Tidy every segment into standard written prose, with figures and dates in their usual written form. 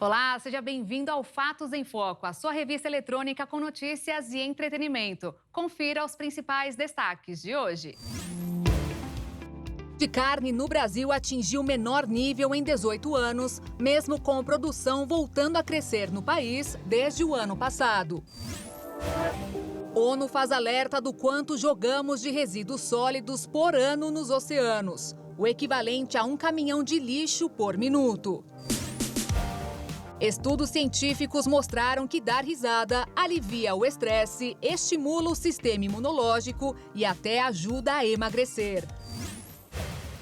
Olá, seja bem-vindo ao Fatos em Foco, a sua revista eletrônica com notícias e entretenimento. Confira os principais destaques de hoje. De carne no Brasil atingiu menor nível em 18 anos, mesmo com produção voltando a crescer no país desde o ano passado. ONU faz alerta do quanto jogamos de resíduos sólidos por ano nos oceanos, o equivalente a um caminhão de lixo por minuto. Estudos científicos mostraram que dar risada alivia o estresse, estimula o sistema imunológico e até ajuda a emagrecer.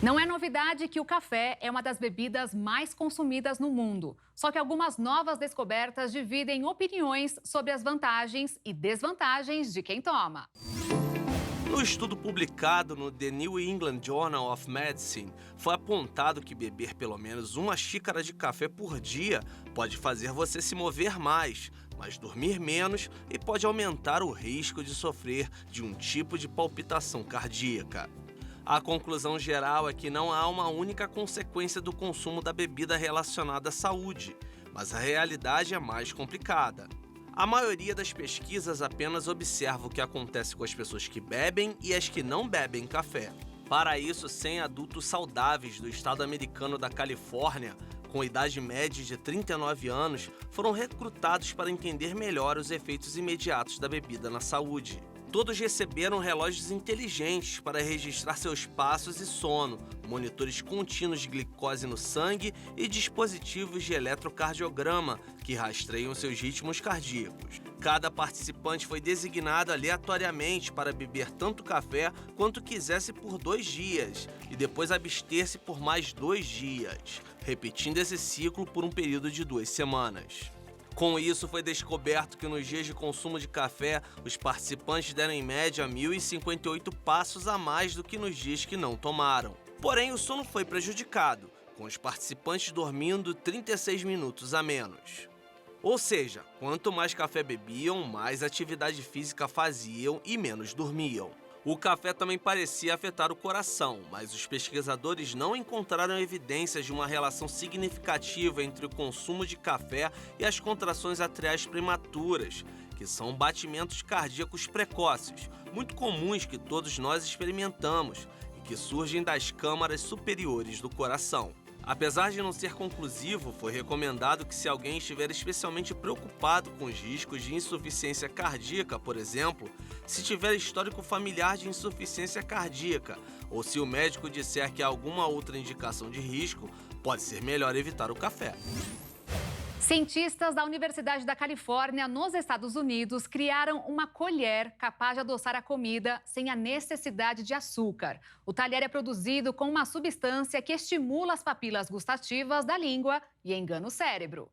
Não é novidade que o café é uma das bebidas mais consumidas no mundo. Só que algumas novas descobertas dividem opiniões sobre as vantagens e desvantagens de quem toma. No estudo publicado no The New England Journal of Medicine, foi apontado que beber pelo menos uma xícara de café por dia pode fazer você se mover mais, mas dormir menos e pode aumentar o risco de sofrer de um tipo de palpitação cardíaca. A conclusão geral é que não há uma única consequência do consumo da bebida relacionada à saúde, mas a realidade é mais complicada. A maioria das pesquisas apenas observa o que acontece com as pessoas que bebem e as que não bebem café. Para isso, 100 adultos saudáveis do estado americano da Califórnia, com idade média de 39 anos, foram recrutados para entender melhor os efeitos imediatos da bebida na saúde. Todos receberam relógios inteligentes para registrar seus passos e sono, monitores contínuos de glicose no sangue e dispositivos de eletrocardiograma que rastreiam seus ritmos cardíacos. Cada participante foi designado aleatoriamente para beber tanto café quanto quisesse por 2 dias e depois abster-se por mais 2 dias, repetindo esse ciclo por um período de 2 semanas. Com isso, foi descoberto que nos dias de consumo de café, os participantes deram em média 1.058 passos a mais do que nos dias que não tomaram. Porém, o sono foi prejudicado, com os participantes dormindo 36 minutos a menos. Ou seja, quanto mais café bebiam, mais atividade física faziam e menos dormiam. O café também parecia afetar o coração, mas os pesquisadores não encontraram evidências de uma relação significativa entre o consumo de café e as contrações atriais prematuras, que são batimentos cardíacos precoces, muito comuns que todos nós experimentamos e que surgem das câmaras superiores do coração. Apesar de não ser conclusivo, foi recomendado que se alguém estiver especialmente preocupado com os riscos de insuficiência cardíaca, por exemplo, se tiver histórico familiar de insuficiência cardíaca, ou se o médico disser que há alguma outra indicação de risco, pode ser melhor evitar o café. Cientistas da Universidade da Califórnia, nos Estados Unidos, criaram uma colher capaz de adoçar a comida sem a necessidade de açúcar. O talher é produzido com uma substância que estimula as papilas gustativas da língua e engana o cérebro.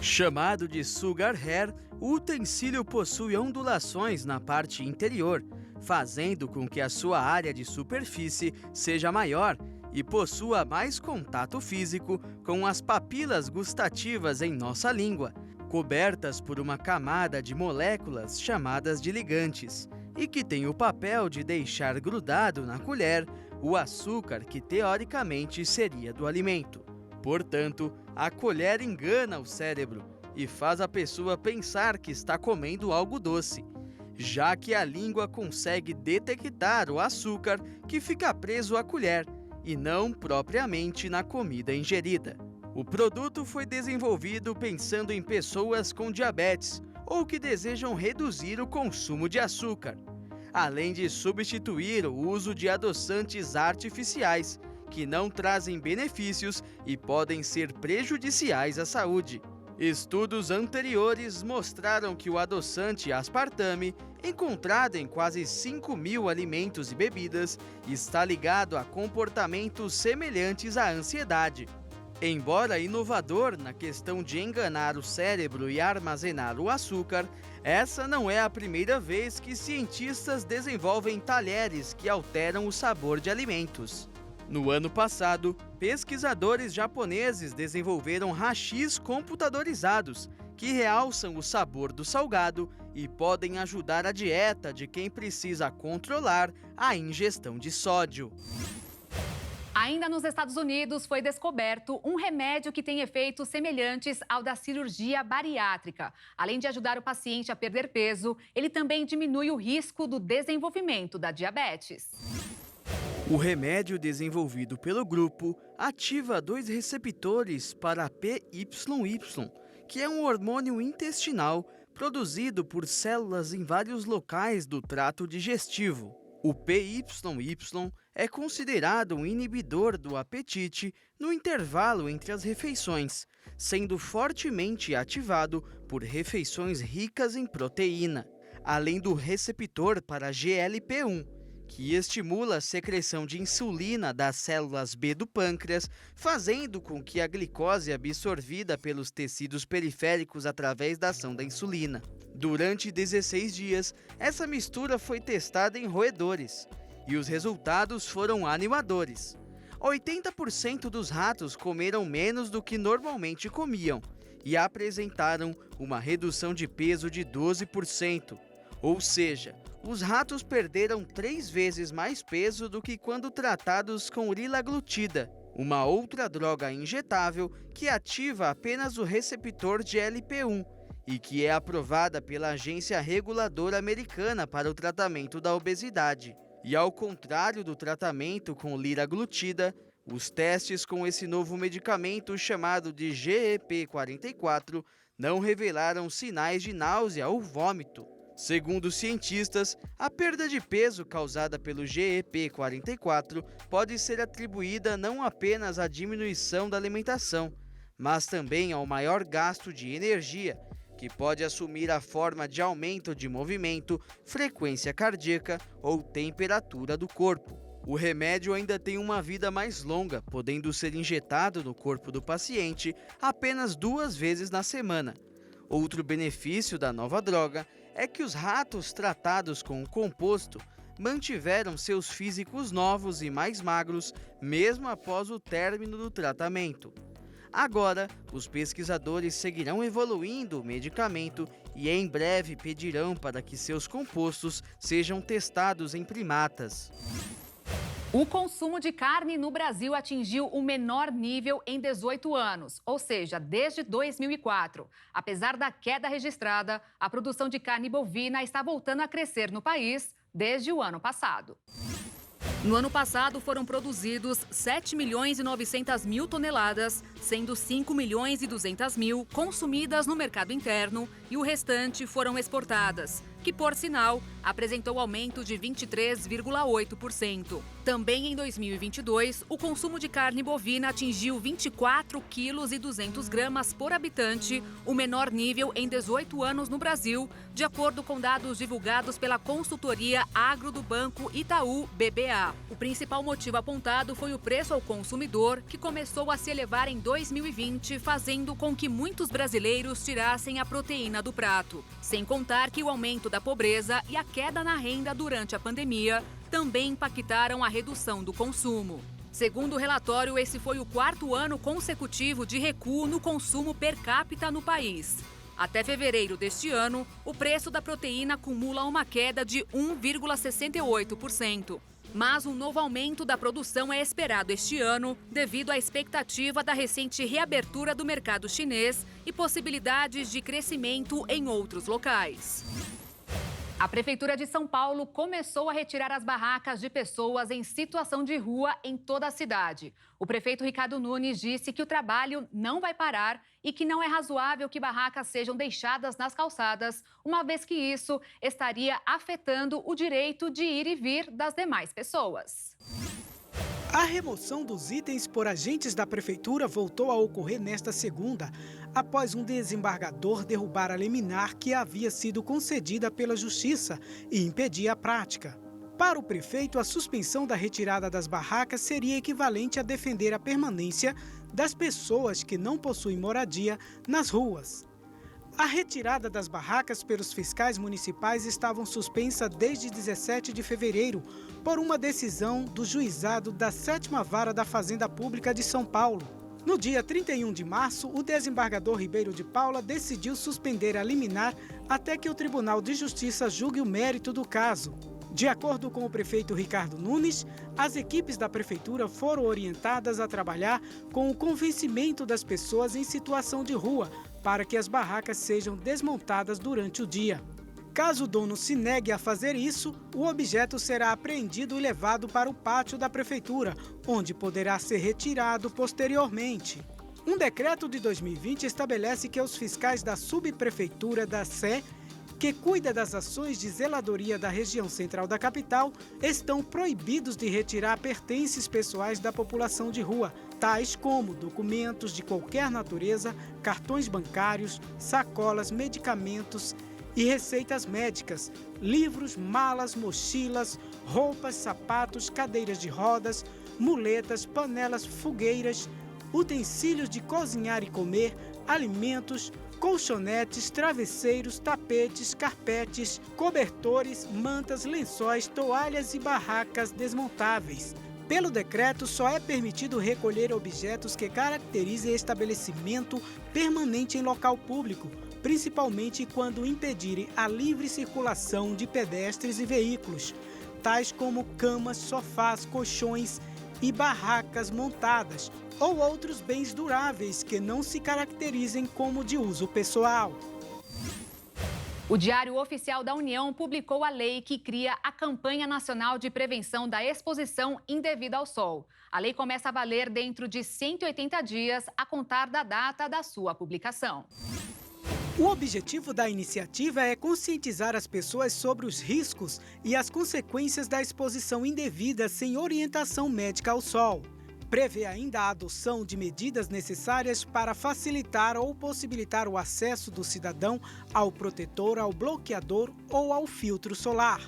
Chamado de Sugar Hair, o utensílio possui ondulações na parte interior, fazendo com que a sua área de superfície seja maior e possua mais contato físico com as papilas gustativas em nossa língua, cobertas por uma camada de moléculas chamadas de ligantes, e que tem o papel de deixar grudado na colher o açúcar que teoricamente seria do alimento. Portanto, a colher engana o cérebro e faz a pessoa pensar que está comendo algo doce, já que a língua consegue detectar o açúcar que fica preso à colher, e não propriamente na comida ingerida. O produto foi desenvolvido pensando em pessoas com diabetes ou que desejam reduzir o consumo de açúcar, além de substituir o uso de adoçantes artificiais, que não trazem benefícios e podem ser prejudiciais à saúde. Estudos anteriores mostraram que o adoçante aspartame, encontrado em quase 5.000 alimentos e bebidas, está ligado a comportamentos semelhantes à ansiedade. Embora inovador na questão de enganar o cérebro e armazenar o açúcar, essa não é a primeira vez que cientistas desenvolvem talheres que alteram o sabor de alimentos. No ano passado, pesquisadores japoneses desenvolveram hashis computadorizados, que realçam o sabor do salgado e podem ajudar a dieta de quem precisa controlar a ingestão de sódio. Ainda nos Estados Unidos, foi descoberto um remédio que tem efeitos semelhantes ao da cirurgia bariátrica. Além de ajudar o paciente a perder peso, ele também diminui o risco do desenvolvimento da diabetes. O remédio desenvolvido pelo grupo ativa 2 receptores para PYY, que é um hormônio intestinal produzido por células em vários locais do trato digestivo. O PYY é considerado um inibidor do apetite no intervalo entre as refeições, sendo fortemente ativado por refeições ricas em proteína, além do receptor para GLP-1, que estimula a secreção de insulina das células B do pâncreas, fazendo com que a glicose absorvida pelos tecidos periféricos através da ação da insulina. Durante 16 dias, essa mistura foi testada em roedores e os resultados foram animadores. 80% dos ratos comeram menos do que normalmente comiam e apresentaram uma redução de peso de 12%, ou seja, os ratos perderam 3 vezes mais peso do que quando tratados com lilaglutida, uma outra droga injetável que ativa apenas o receptor de GLP-1 e que é aprovada pela Agência Reguladora Americana para o Tratamento da Obesidade. E ao contrário do tratamento com liraglutida, os testes com esse novo medicamento chamado de GEP-44 não revelaram sinais de náusea ou vômito. Segundo os cientistas, a perda de peso causada pelo GEP-44 pode ser atribuída não apenas à diminuição da alimentação, mas também ao maior gasto de energia, que pode assumir a forma de aumento de movimento, frequência cardíaca ou temperatura do corpo. O remédio ainda tem uma vida mais longa, podendo ser injetado no corpo do paciente apenas 2 vezes na semana. Outro benefício da nova droga é que os ratos tratados com o composto mantiveram seus físicos novos e mais magros mesmo após o término do tratamento. Agora, os pesquisadores seguirão evoluindo o medicamento e em breve pedirão para que seus compostos sejam testados em primatas. O consumo de carne no Brasil atingiu o menor nível em 18 anos, ou seja, desde 2004. Apesar da queda registrada, a produção de carne bovina está voltando a crescer no país desde o ano passado. No ano passado, foram produzidos 7.900.000 toneladas, sendo 5.200.000 consumidas no mercado interno e o restante foram exportadas, que, por sinal, apresentou aumento de 23,8%. Também em 2022, o consumo de carne bovina atingiu 24,2 kg por habitante, o menor nível em 18 anos no Brasil, de acordo com dados divulgados pela consultoria Agro do Banco Itaú BBA. O principal motivo apontado foi o preço ao consumidor, que começou a se elevar em 2020, fazendo com que muitos brasileiros tirassem a proteína do prato. Sem contar que o aumento da pobreza e a queda na renda durante a pandemia também impactaram a redução do consumo. Segundo o relatório, esse foi o 4º ano consecutivo de recuo no consumo per capita no país. Até fevereiro deste ano, o preço da proteína acumula uma queda de 1,68%. Mas um novo aumento da produção é esperado este ano, devido à expectativa da recente reabertura do mercado chinês e possibilidades de crescimento em outros locais. A Prefeitura de São Paulo começou a retirar as barracas de pessoas em situação de rua em toda a cidade. O prefeito Ricardo Nunes disse que o trabalho não vai parar e que não é razoável que barracas sejam deixadas nas calçadas, uma vez que isso estaria afetando o direito de ir e vir das demais pessoas. A remoção dos itens por agentes da Prefeitura voltou a ocorrer nesta segunda, após um desembargador derrubar a liminar que havia sido concedida pela Justiça e impedir a prática. Para o prefeito, a suspensão da retirada das barracas seria equivalente a defender a permanência das pessoas que não possuem moradia nas ruas. A retirada das barracas pelos fiscais municipais estavam suspensa desde 17 de fevereiro por uma decisão do juizado da 7ª Vara da Fazenda Pública de São Paulo. No dia 31 de março, o desembargador Ribeiro de Paula decidiu suspender a liminar até que o Tribunal de Justiça julgue o mérito do caso. De acordo com o prefeito Ricardo Nunes, as equipes da prefeitura foram orientadas a trabalhar com o convencimento das pessoas em situação de rua para que as barracas sejam desmontadas durante o dia. Caso o dono se negue a fazer isso, o objeto será apreendido e levado para o pátio da prefeitura, onde poderá ser retirado posteriormente. Um decreto de 2020 estabelece que os fiscais da subprefeitura da Sé, que cuida das ações de zeladoria da região central da capital, estão proibidos de retirar pertences pessoais da população de rua, tais como documentos de qualquer natureza, cartões bancários, sacolas, medicamentos e receitas médicas, livros, malas, mochilas, roupas, sapatos, cadeiras de rodas, muletas, panelas, fogueiras, utensílios de cozinhar e comer, alimentos, colchonetes, travesseiros, tapetes, carpetes, cobertores, mantas, lençóis, toalhas e barracas desmontáveis. Pelo decreto, só é permitido recolher objetos que caracterizem estabelecimento permanente em local público, principalmente quando impedirem a livre circulação de pedestres e veículos, tais como camas, sofás, colchões e barracas montadas, ou outros bens duráveis que não se caracterizem como de uso pessoal. O Diário Oficial da União publicou a lei que cria a Campanha Nacional de Prevenção da Exposição Indevida ao Sol. A lei começa a valer dentro de 180 dias a contar da data da sua publicação. O objetivo da iniciativa é conscientizar as pessoas sobre os riscos e as consequências da exposição indevida sem orientação médica ao sol. Prevê ainda a adoção de medidas necessárias para facilitar ou possibilitar o acesso do cidadão ao protetor, ao bloqueador ou ao filtro solar.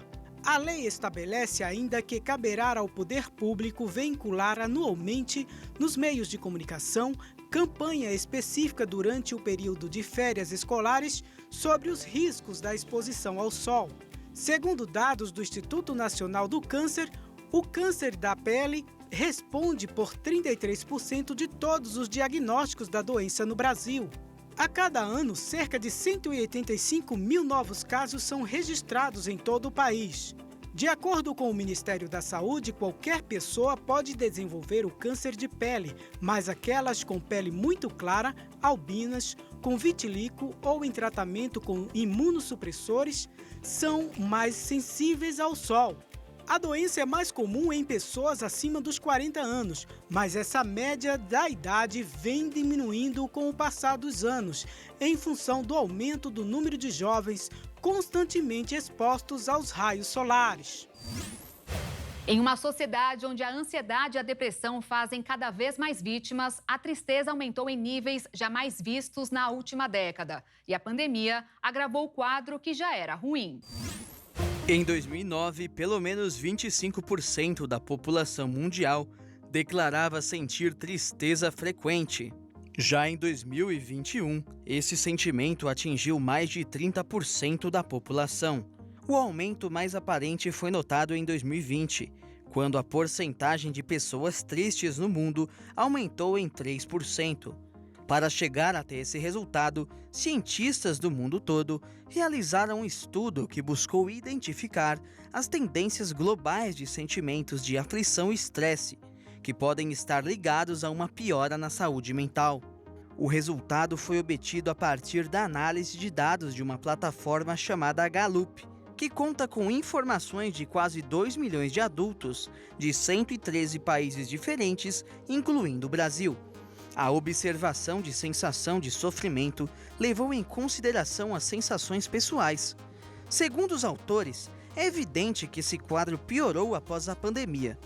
A lei estabelece ainda que caberá ao poder público vincular anualmente, nos meios de comunicação, campanha específica durante o período de férias escolares sobre os riscos da exposição ao sol. Segundo dados do Instituto Nacional do Câncer, o câncer da pele responde por 33% de todos os diagnósticos da doença no Brasil. A cada ano, cerca de 185 mil novos casos são registrados em todo o país. De acordo com o Ministério da Saúde, qualquer pessoa pode desenvolver o câncer de pele, mas aquelas com pele muito clara, albinas, com vitiligo ou em tratamento com imunossupressores, são mais sensíveis ao sol. A doença é mais comum em pessoas acima dos 40 anos, mas essa média da idade vem diminuindo com o passar dos anos, em função do aumento do número de jovens constantemente expostos aos raios solares. Em uma sociedade onde a ansiedade e a depressão fazem cada vez mais vítimas, a tristeza aumentou em níveis jamais vistos na última década. E a pandemia agravou o quadro que já era ruim. Em 2009, pelo menos 25% da população mundial declarava sentir tristeza frequente. Já em 2021, esse sentimento atingiu mais de 30% da população. O aumento mais aparente foi notado em 2020, quando a porcentagem de pessoas tristes no mundo aumentou em 3%. Para chegar até esse resultado, cientistas do mundo todo realizaram um estudo que buscou identificar as tendências globais de sentimentos de aflição e estresse, que podem estar ligados a uma piora na saúde mental. O resultado foi obtido a partir da análise de dados de uma plataforma chamada Gallup, que conta com informações de quase 2 milhões de adultos de 113 países diferentes, incluindo o Brasil. A observação de sensação de sofrimento levou em consideração as sensações pessoais. Segundo os autores, é evidente que esse quadro piorou após a pandemia.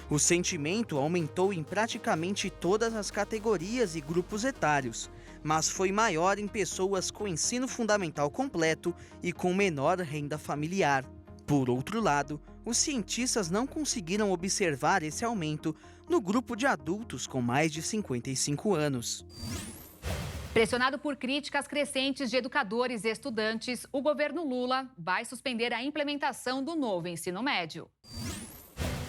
O sentimento aumentou em praticamente todas as categorias e grupos etários, mas foi maior em pessoas com ensino fundamental completo e com menor renda familiar. Por outro lado, os cientistas não conseguiram observar esse aumento no grupo de adultos com mais de 55 anos. Pressionado por críticas crescentes de educadores e estudantes, o governo Lula vai suspender a implementação do novo ensino médio.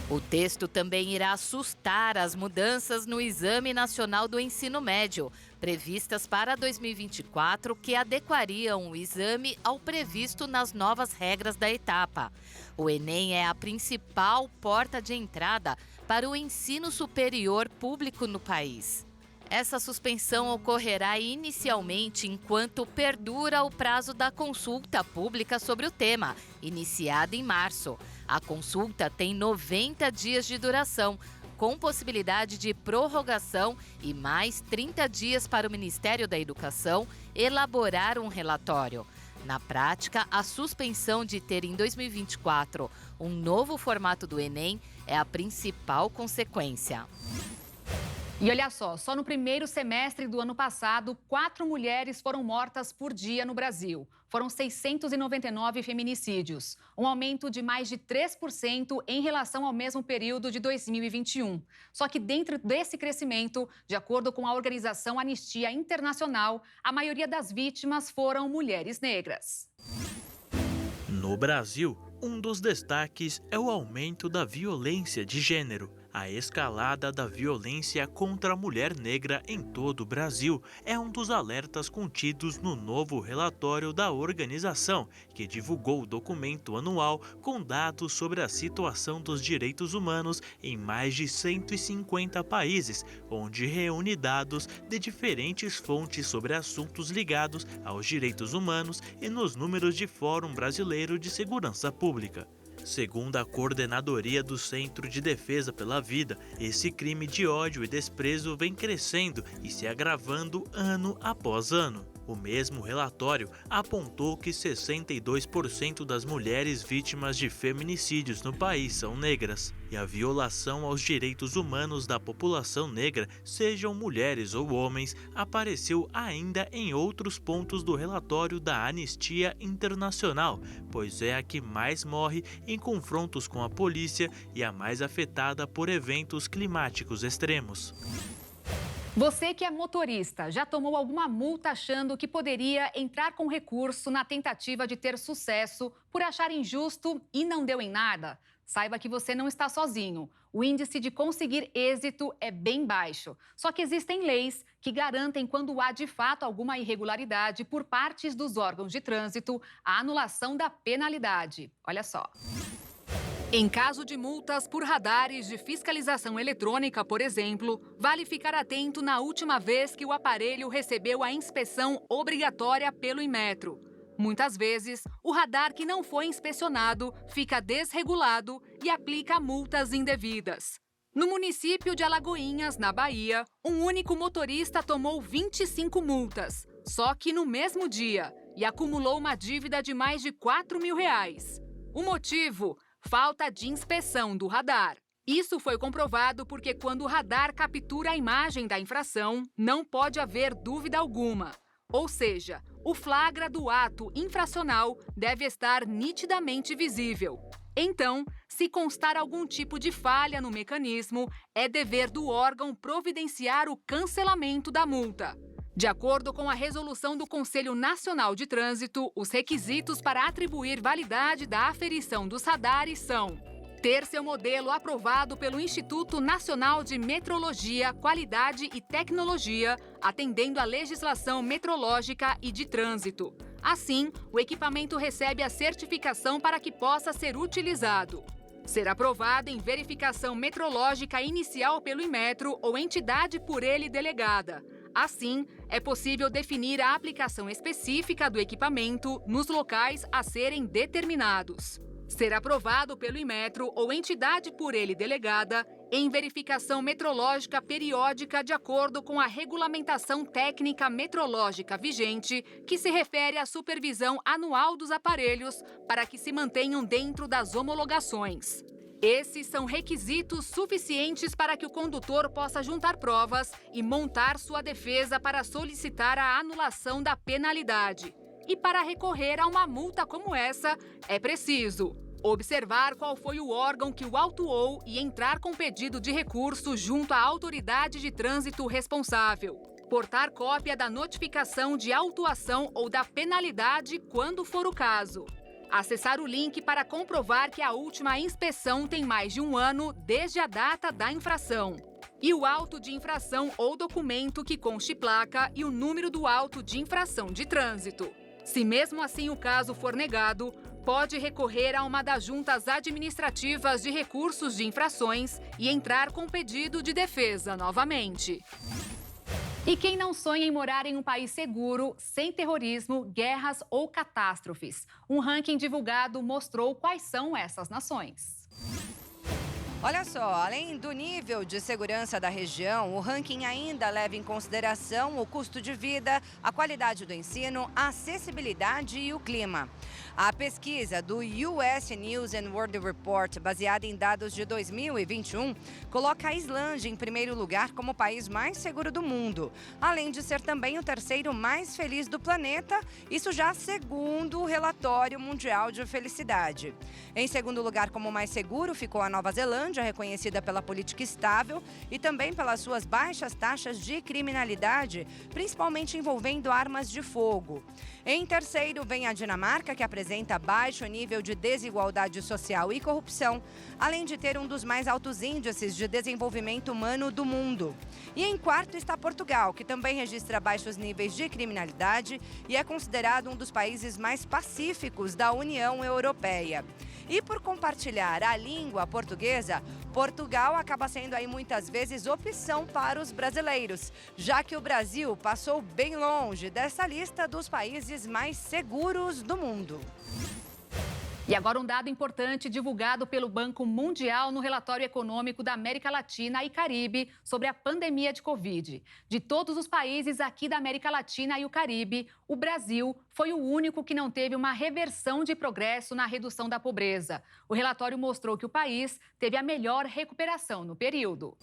O texto também irá assustar as mudanças no Exame Nacional do Ensino Médio. previstas para 2024 que adequariam o exame ao previsto nas novas regras da etapa. O Enem é a principal porta de entrada para o ensino superior público no país. Essa suspensão ocorrerá inicialmente enquanto perdura o prazo da consulta pública sobre o tema, iniciada em março. A consulta tem 90 dias de duração, com possibilidade de prorrogação e mais 30 dias para o Ministério da Educação elaborar um relatório. Na prática, a suspensão de ter em 2024 um novo formato do Enem é a principal consequência. E olha só no primeiro semestre do ano passado, 4 mulheres foram mortas por dia no Brasil. Foram 699 feminicídios, um aumento de mais de 3% em relação ao mesmo período de 2021. Só que dentro desse crescimento, de acordo com a organização Anistia Internacional, a maioria das vítimas foram mulheres negras. No Brasil, um dos destaques é o aumento da violência de gênero. A escalada da violência contra a mulher negra em todo o Brasil é um dos alertas contidos no novo relatório da organização, que divulgou o documento anual com dados sobre a situação dos direitos humanos em mais de 150 países, onde reúne dados de diferentes fontes sobre assuntos ligados aos direitos humanos e nos números de Fórum Brasileiro de Segurança Pública. Segundo a Coordenadoria do Centro de Defesa pela Vida, esse crime de ódio e desprezo vem crescendo e se agravando ano após ano. O mesmo relatório apontou que 62% das mulheres vítimas de feminicídios no país são negras, e a violação aos direitos humanos da população negra, sejam mulheres ou homens, apareceu ainda em outros pontos do relatório da Anistia Internacional, pois é a que mais morre em confrontos com a polícia e a mais afetada por eventos climáticos extremos. Você que é motorista, já tomou alguma multa achando que poderia entrar com recurso na tentativa de ter sucesso por achar injusto e não deu em nada? Saiba que você não está sozinho. O índice de conseguir êxito é bem baixo. Só que existem leis que garantem, quando há de fato alguma irregularidade por partes dos órgãos de trânsito, a anulação da penalidade. Olha só. Em caso de multas por radares de fiscalização eletrônica, por exemplo, vale ficar atento na última vez que o aparelho recebeu a inspeção obrigatória pelo Inmetro. Muitas vezes, o radar que não foi inspecionado fica desregulado e aplica multas indevidas. No município de Alagoinhas, na Bahia, um único motorista tomou 25 multas, só que no mesmo dia, e acumulou uma dívida de mais de R$ 4.000. O motivo? Falta de inspeção do radar. Isso foi comprovado porque quando o radar captura a imagem da infração, não pode haver dúvida alguma. Ou seja, o flagra do ato infracional deve estar nitidamente visível. Então, se constar algum tipo de falha no mecanismo, é dever do órgão providenciar o cancelamento da multa. De acordo com a resolução do Conselho Nacional de Trânsito, os requisitos para atribuir validade da aferição dos radares são: ter seu modelo aprovado pelo Instituto Nacional de Metrologia, Qualidade e Tecnologia, atendendo à legislação metrológica e de trânsito. Assim, o equipamento recebe a certificação para que possa ser utilizado. Ser aprovado em verificação metrológica inicial pelo Inmetro ou entidade por ele delegada. Assim, é possível definir a aplicação específica do equipamento nos locais a serem determinados. Ser aprovado pelo Inmetro ou entidade por ele delegada em verificação metrológica periódica de acordo com a regulamentação técnica metrológica vigente, que se refere à supervisão anual dos aparelhos para que se mantenham dentro das homologações. Esses são requisitos suficientes para que o condutor possa juntar provas e montar sua defesa para solicitar a anulação da penalidade. E para recorrer a uma multa como essa, é preciso observar qual foi o órgão que o autuou e entrar com pedido de recurso junto à autoridade de trânsito responsável. Portar cópia da notificação de autuação ou da penalidade quando for o caso. Acessar o link para comprovar que a última inspeção tem mais de um ano desde a data da infração. e o auto de infração ou documento que conste placa e o número do auto de infração de trânsito. Se mesmo assim o caso for negado, pode recorrer a uma das juntas administrativas de recursos de infrações e entrar com pedido de defesa novamente. E quem não sonha em morar em um país seguro, sem terrorismo, guerras ou catástrofes? Um ranking divulgado mostrou quais são essas nações. Olha só, além do nível de segurança da região, o ranking ainda leva em consideração o custo de vida, a qualidade do ensino, a acessibilidade e o clima. A pesquisa do US News and World Report, baseada em dados de 2021, coloca a Islândia em primeiro lugar como o país mais seguro do mundo, além de ser também o terceiro mais feliz do planeta, isso já segundo o relatório mundial de felicidade. Em segundo lugar, como mais seguro, ficou a Nova Zelândia, reconhecida pela política estável e também pelas suas baixas taxas de criminalidade, principalmente envolvendo armas de fogo. Em terceiro, vem a Dinamarca, que apresenta baixo nível de desigualdade social e corrupção, além de ter um dos mais altos índices de desenvolvimento humano do mundo. E em quarto está Portugal, que também registra baixos níveis de criminalidade e é considerado um dos países mais pacíficos da União Europeia. E por compartilhar a língua portuguesa, Portugal acaba sendo aí muitas vezes opção para os brasileiros, já que o Brasil passou bem longe dessa lista dos países mais seguros do mundo. E agora um dado importante divulgado pelo Banco Mundial no relatório econômico da América Latina e Caribe sobre a pandemia de Covid. De todos os países aqui da América Latina e o Caribe, o Brasil foi o único que não teve uma reversão de progresso na redução da pobreza. O relatório mostrou que o país teve a melhor recuperação no período.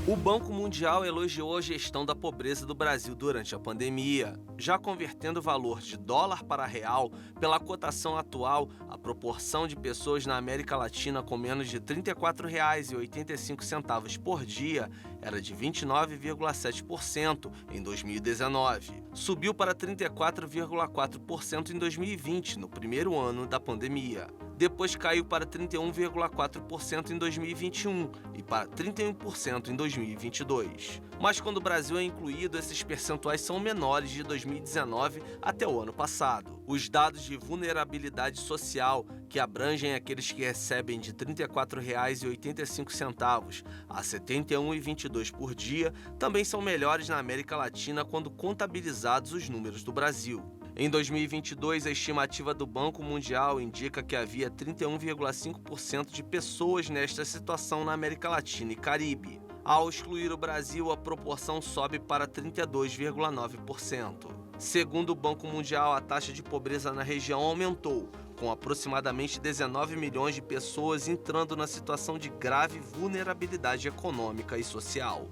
O Banco Mundial elogiou a gestão da pobreza do Brasil durante a pandemia. Já convertendo o valor de dólar para real, pela cotação atual, a proporção de pessoas na América Latina com menos de R$ 34,85 por dia era de 29,7% em 2019. Subiu para 34,4% em 2020, no primeiro ano da pandemia. Depois caiu para 31,4% em 2021 e para 31% em 2022. Mas quando o Brasil é incluído, esses percentuais são menores de 2019 até o ano passado. Os dados de vulnerabilidade social, que abrangem aqueles que recebem de R$ 34,85 a R$ 71,22 por dia, também são melhores na América Latina quando contabilizados os números do Brasil. Em 2022, a estimativa do Banco Mundial indica que havia 31,5% de pessoas nesta situação na América Latina e Caribe. Ao excluir o Brasil, a proporção sobe para 32,9%. Segundo o Banco Mundial, a taxa de pobreza na região aumentou, com aproximadamente 19 milhões de pessoas entrando na situação de grave vulnerabilidade econômica e social.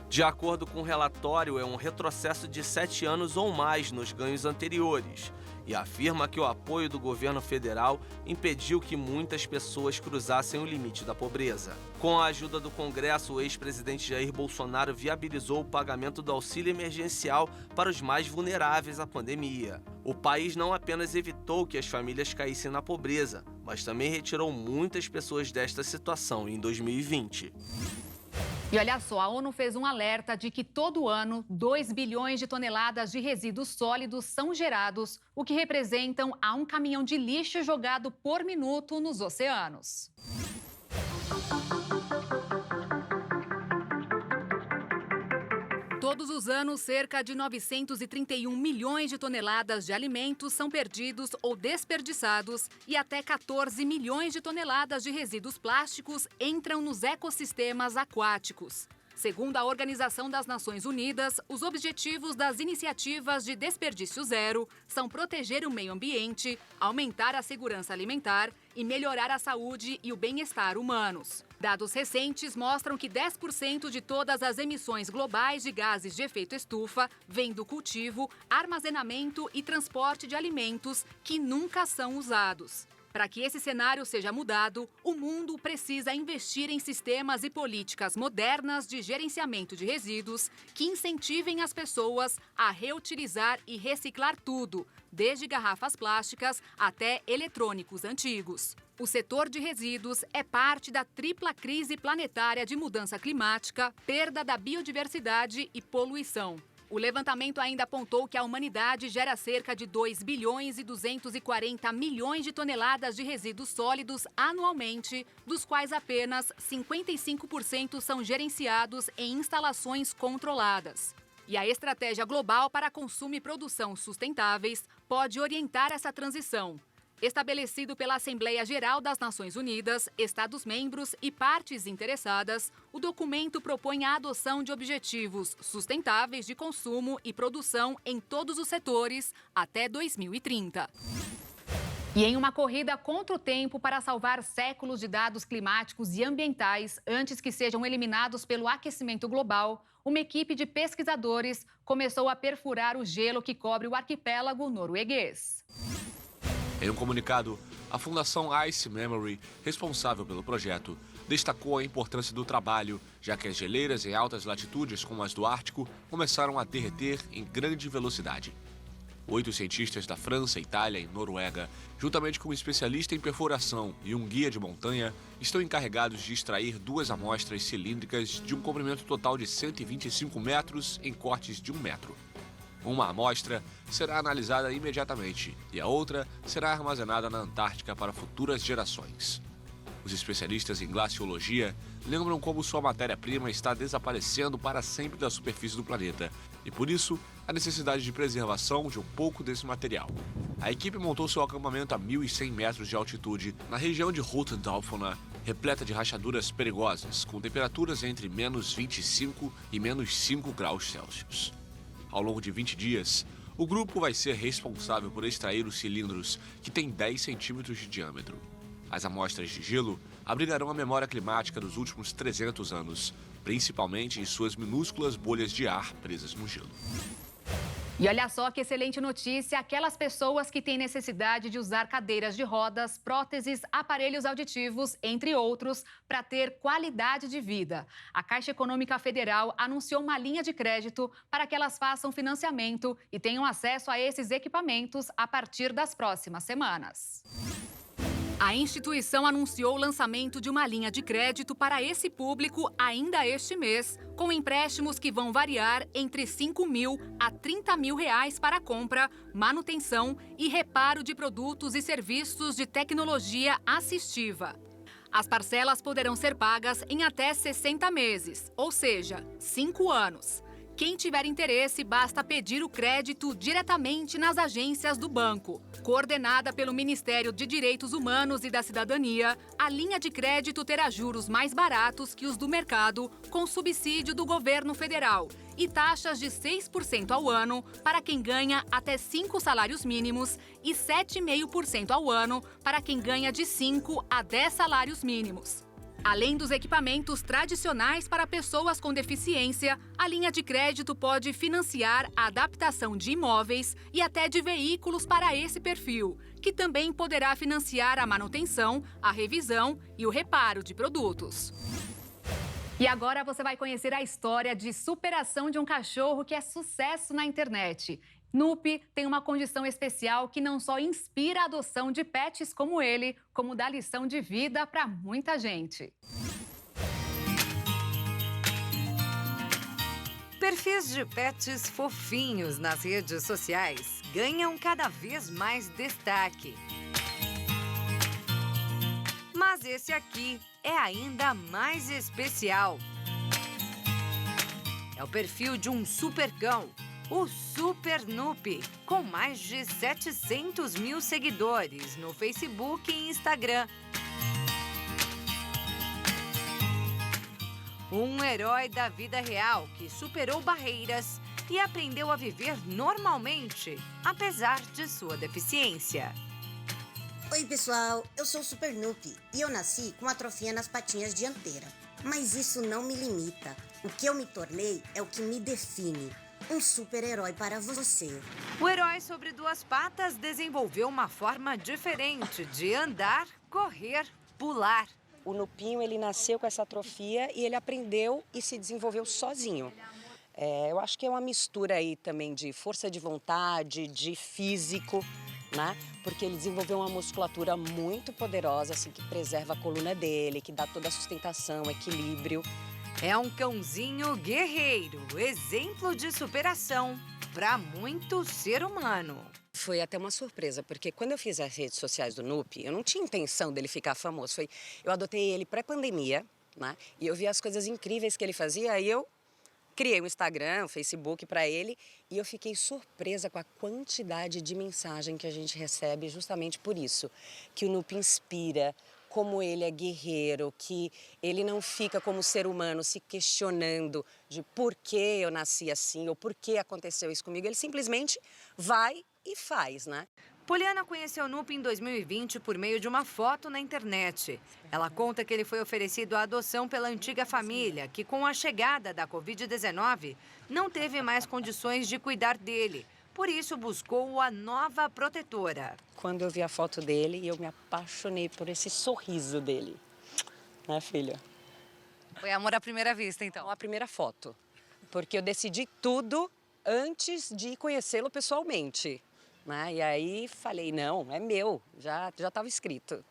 De acordo com o relatório, é um retrocesso de 7 anos ou mais nos ganhos anteriores e afirma que o apoio do governo federal impediu que muitas pessoas cruzassem o limite da pobreza. Com a ajuda do Congresso, o ex-presidente Jair Bolsonaro viabilizou o pagamento do auxílio emergencial para os mais vulneráveis à pandemia. O país não apenas evitou que as famílias caíssem na pobreza, mas também retirou muitas pessoas desta situação em 2020. E olha só, a ONU fez um alerta de que todo ano 2 bilhões de toneladas de resíduos sólidos são gerados, o que representam a um caminhão de lixo jogado por minuto nos oceanos. Todos os anos, cerca de 931 milhões de toneladas de alimentos são perdidos ou desperdiçados e até 14 milhões de toneladas de resíduos plásticos entram nos ecossistemas aquáticos. Segundo a Organização das Nações Unidas, os objetivos das iniciativas de desperdício zero são proteger o meio ambiente, aumentar a segurança alimentar e melhorar a saúde e o bem-estar humanos. Dados recentes mostram que 10% de todas as emissões globais de gases de efeito estufa vêm do cultivo, armazenamento e transporte de alimentos que nunca são usados. Para que esse cenário seja mudado, o mundo precisa investir em sistemas e políticas modernas de gerenciamento de resíduos que incentivem as pessoas a reutilizar e reciclar tudo, desde garrafas plásticas até eletrônicos antigos. O setor de resíduos é parte da tripla crise planetária de mudança climática, perda da biodiversidade e poluição. O levantamento ainda apontou que a humanidade gera cerca de 2 bilhões e 240 milhões de toneladas de resíduos sólidos anualmente, dos quais apenas 55% são gerenciados em instalações controladas. E a estratégia global para consumo e produção sustentáveis pode orientar essa transição. Estabelecido pela Assembleia Geral das Nações Unidas, Estados-membros e partes interessadas, o documento propõe a adoção de objetivos sustentáveis de consumo e produção em todos os setores até 2030. E em uma corrida contra o tempo para salvar séculos de dados climáticos e ambientais antes que sejam eliminados pelo aquecimento global, uma equipe de pesquisadores começou a perfurar o gelo que cobre o arquipélago norueguês. Em um comunicado, a Fundação Ice Memory, responsável pelo projeto, destacou a importância do trabalho, já que as geleiras em altas latitudes, como as do Ártico, começaram a derreter em grande velocidade. 8 cientistas da França, Itália e Noruega, juntamente com um especialista em perfuração e um guia de montanha, estão encarregados de extrair 2 amostras cilíndricas de um comprimento total de 125 metros em cortes de 1 metro. Uma amostra será analisada imediatamente e a outra será armazenada na Antártica para futuras gerações. Os especialistas em glaciologia lembram como sua matéria-prima está desaparecendo para sempre da superfície do planeta e, por isso, a necessidade de preservação de um pouco desse material. A equipe montou seu acampamento a 1.100 metros de altitude na região de Rotendalfona, repleta de rachaduras perigosas, com temperaturas entre menos 25 e menos 5 graus Celsius. Ao longo de 20 dias, o grupo vai ser responsável por extrair os cilindros, que têm 10 centímetros de diâmetro. As amostras de gelo abrigarão a memória climática dos últimos 300 anos, principalmente em suas minúsculas bolhas de ar presas no gelo. E olha só que excelente notícia, aquelas pessoas que têm necessidade de usar cadeiras de rodas, próteses, aparelhos auditivos, entre outros, para ter qualidade de vida. A Caixa Econômica Federal anunciou uma linha de crédito para que elas façam financiamento e tenham acesso a esses equipamentos a partir das próximas semanas. A instituição anunciou o lançamento de uma linha de crédito para esse público ainda este mês, com empréstimos que vão variar entre R$ 5.000 a R$ 30.000 para compra, manutenção e reparo de produtos e serviços de tecnologia assistiva. As parcelas poderão ser pagas em até 60 meses, ou seja, 5 anos. Quem tiver interesse, basta pedir o crédito diretamente nas agências do banco. Coordenada pelo Ministério de Direitos Humanos e da Cidadania, a linha de crédito terá juros mais baratos que os do mercado, com subsídio do governo federal, e taxas de 6% ao ano para quem ganha até 5 salários mínimos e 7,5% ao ano para quem ganha de 5 a 10 salários mínimos. Além dos equipamentos tradicionais para pessoas com deficiência, a linha de crédito pode financiar a adaptação de imóveis e até de veículos para esse perfil, que também poderá financiar a manutenção, a revisão e o reparo de produtos. E agora você vai conhecer a história de superação de um cachorro que é sucesso na internet. Nupi tem uma condição especial que não só inspira a adoção de pets como ele, como dá lição de vida para muita gente. Perfis de pets fofinhos nas redes sociais ganham cada vez mais destaque. Mas esse aqui é ainda mais especial. É o perfil de um supercão, o Super Nupi, com mais de 700 mil seguidores no Facebook e Instagram. Um herói da vida real que superou barreiras e aprendeu a viver normalmente, apesar de sua deficiência. Oi, pessoal, eu sou o Super Nupi e eu nasci com atrofia nas patinhas dianteiras. Mas isso não me limita. O que eu me tornei é o que me define. um super-herói para você. O herói sobre duas patas desenvolveu uma forma diferente de andar, correr, pular. O Nupinho, ele nasceu com essa atrofia e ele aprendeu e se desenvolveu sozinho. Eu acho que é uma mistura aí também de força de vontade, de físico, né? Porque ele desenvolveu uma musculatura muito poderosa, assim, que preserva a coluna dele, que dá toda a sustentação, equilíbrio. É um cãozinho guerreiro, exemplo de superação para muito ser humano. Foi até uma surpresa, porque quando eu fiz as redes sociais do Nupi, eu não tinha intenção dele ficar famoso. Eu adotei ele pré-pandemia, né? E eu vi as coisas incríveis que ele fazia, e eu criei um Instagram, um Facebook para ele, e eu fiquei surpresa com a quantidade de mensagem que a gente recebe justamente por isso, que o Nupi inspira, como ele é guerreiro, que ele não fica como ser humano se questionando de por que eu nasci assim ou por que aconteceu isso comigo. Ele simplesmente vai e faz, né? Poliana conheceu o Nupi em 2020 por meio de uma foto na internet. Ela conta que ele foi oferecido à adoção pela antiga família, que com a chegada da Covid-19 não teve mais condições de cuidar dele. Por isso, buscou a nova protetora. Quando eu vi a foto dele, eu me apaixonei por esse sorriso dele. Né, filha? Foi amor à primeira vista, então? A primeira foto. Porque eu decidi tudo antes de conhecê-lo pessoalmente. Né? E aí falei, não, é meu, já estava escrito.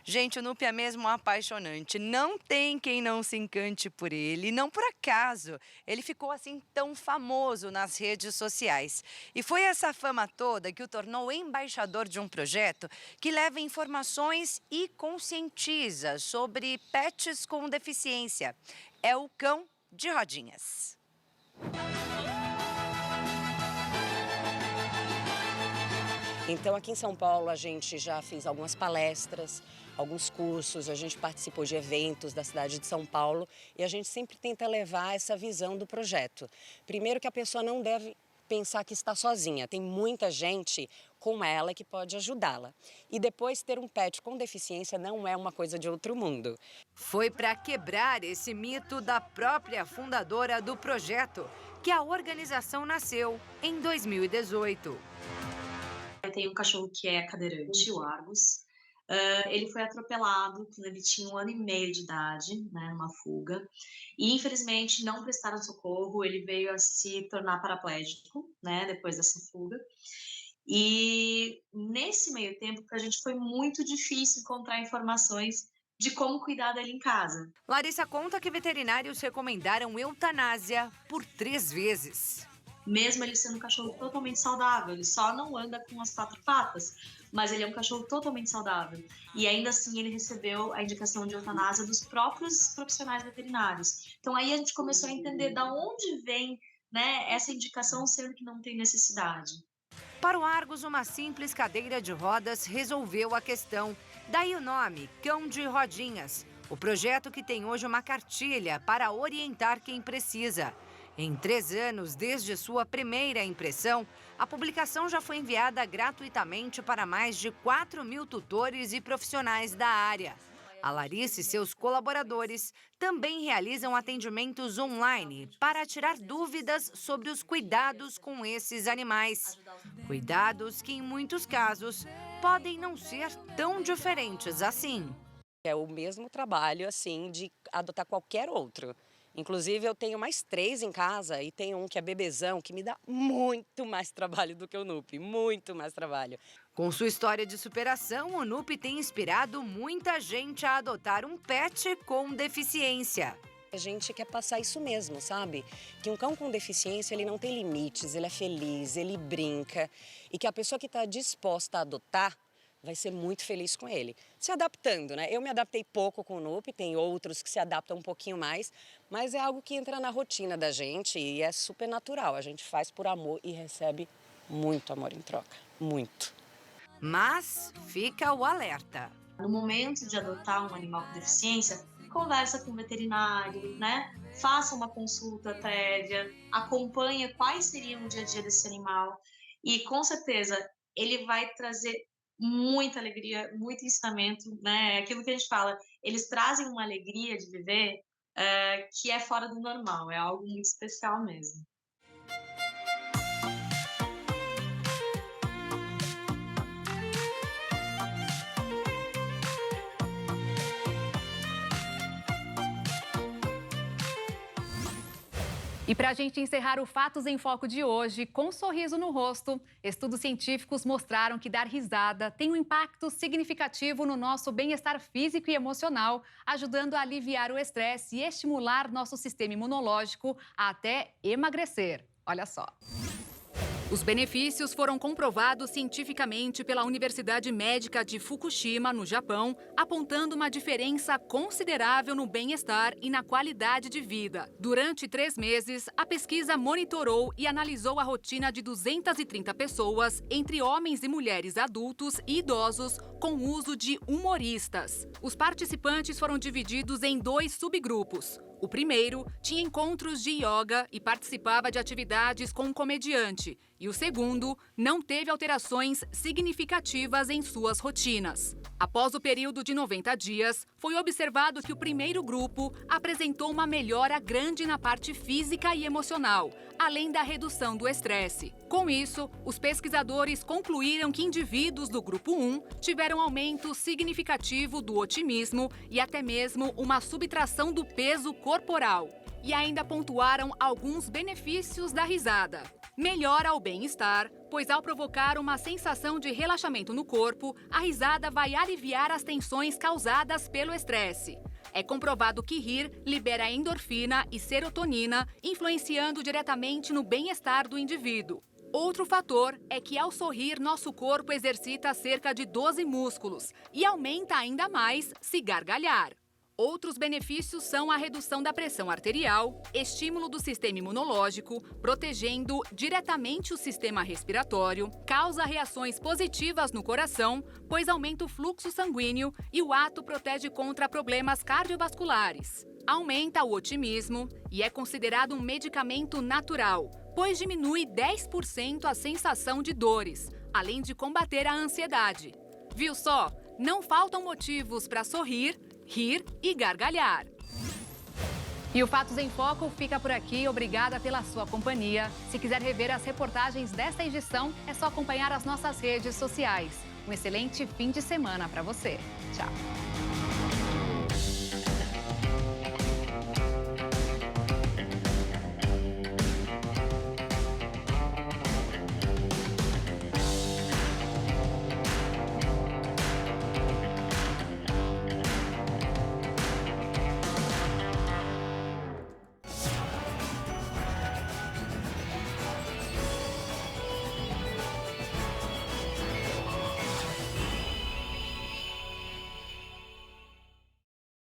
Gente, o Nupi é mesmo apaixonante. Não tem quem não se encante por ele. Não por acaso ele ficou assim tão famoso nas redes sociais. E foi essa fama toda que o tornou embaixador de um projeto que leva informações e conscientiza sobre pets com deficiência. É o Cão de Rodinhas. Então, aqui em São Paulo, a gente já fez algumas palestras, alguns cursos, a gente participou de eventos da cidade de São Paulo e a gente sempre tenta levar essa visão do projeto. Primeiro que a pessoa não deve pensar que está sozinha, tem muita gente com ela que pode ajudá-la. E depois, ter um pet com deficiência não é uma coisa de outro mundo. Foi para quebrar esse mito da própria fundadora do projeto que a organização nasceu em 2018. Eu tenho um cachorro que é cadeirante, o Argus. Ele foi atropelado quando ele tinha 1 ano e meio de idade, né, numa fuga. E, infelizmente, não prestaram socorro. Ele veio a se tornar paraplégico, né, depois dessa fuga. E, nesse meio tempo, para a gente foi muito difícil encontrar informações de como cuidar dele em casa. Larissa conta que veterinários recomendaram eutanásia por 3 vezes. Mesmo ele sendo um cachorro totalmente saudável, ele só não anda com as 4 patas, mas ele é um cachorro totalmente saudável. E ainda assim ele recebeu a indicação de eutanásia dos próprios profissionais veterinários. Então aí a gente começou a entender de onde vem, né, essa indicação, sendo que não tem necessidade. Para o Argus, uma simples cadeira de rodas resolveu a questão. Daí o nome, Cão de Rodinhas. O projeto que tem hoje uma cartilha para orientar quem precisa. Em 3 anos, desde sua primeira impressão, a publicação já foi enviada gratuitamente para mais de 4.000 tutores e profissionais da área. A Larissa e seus colaboradores também realizam atendimentos online para tirar dúvidas sobre os cuidados com esses animais. Cuidados que, em muitos casos, podem não ser tão diferentes assim. É o mesmo trabalho, assim, de adotar qualquer outro. Inclusive, eu tenho mais 3 em casa e tenho um que é bebezão, que me dá muito mais trabalho do que o Nupi, muito mais trabalho. Com sua história de superação, o Nupi tem inspirado muita gente a adotar um pet com deficiência. A gente quer passar isso mesmo, sabe? Que um cão com deficiência, ele não tem limites, ele é feliz, ele brinca. E que a pessoa que está disposta a adotar vai ser muito feliz com ele. Se adaptando, né? Eu me adaptei pouco com o Nupi, tem outros que se adaptam um pouquinho mais, mas é algo que entra na rotina da gente e é super natural. A gente faz por amor e recebe muito amor em troca, muito. Mas fica o alerta. No momento de adotar um animal com deficiência, conversa com o veterinário, né? Faça uma consulta prévia, acompanha quais seriam o dia a dia desse animal e, com certeza, ele vai trazer muita alegria, muito ensinamento, né? Aquilo que a gente fala, eles trazem uma alegria de viver que é fora do normal, é algo muito especial mesmo. E para a gente encerrar o Fatos em Foco de hoje, com um sorriso no rosto, estudos científicos mostraram que dar risada tem um impacto significativo no nosso bem-estar físico e emocional, ajudando a aliviar o estresse e estimular nosso sistema imunológico a até emagrecer. Olha só. Os benefícios foram comprovados cientificamente pela Universidade Médica de Fukushima, no Japão, apontando uma diferença considerável no bem-estar e na qualidade de vida. Durante 3 meses, a pesquisa monitorou e analisou a rotina de 230 pessoas, entre homens e mulheres adultos e idosos, com o uso de humoristas. Os participantes foram divididos em 2 subgrupos. O primeiro tinha encontros de yoga e participava de atividades com um comediante. E o segundo não teve alterações significativas em suas rotinas. Após o período de 90 dias, foi observado que o primeiro grupo apresentou uma melhora grande na parte física e emocional, além da redução do estresse. Com isso, os pesquisadores concluíram que indivíduos do grupo 1 tiveram aumento significativo do otimismo e até mesmo uma subtração do peso corporal. E ainda pontuaram alguns benefícios da risada. Melhora o bem-estar, pois ao provocar uma sensação de relaxamento no corpo, a risada vai aliviar as tensões causadas pelo estresse. É comprovado que rir libera endorfina e serotonina, influenciando diretamente no bem-estar do indivíduo. Outro fator é que ao sorrir, nosso corpo exercita cerca de 12 músculos e aumenta ainda mais se gargalhar. Outros benefícios são a redução da pressão arterial, estímulo do sistema imunológico, protegendo diretamente o sistema respiratório, causa reações positivas no coração, pois aumenta o fluxo sanguíneo e o ato protege contra problemas cardiovasculares. Aumenta o otimismo e é considerado um medicamento natural, pois diminui 10% a sensação de dores, além de combater a ansiedade. Viu só? Não faltam motivos para sorrir, rir e gargalhar. E o Fatos em Foco fica por aqui. Obrigada pela sua companhia. Se quiser rever as reportagens desta edição, é só acompanhar as nossas redes sociais. Um excelente fim de semana para você. Tchau.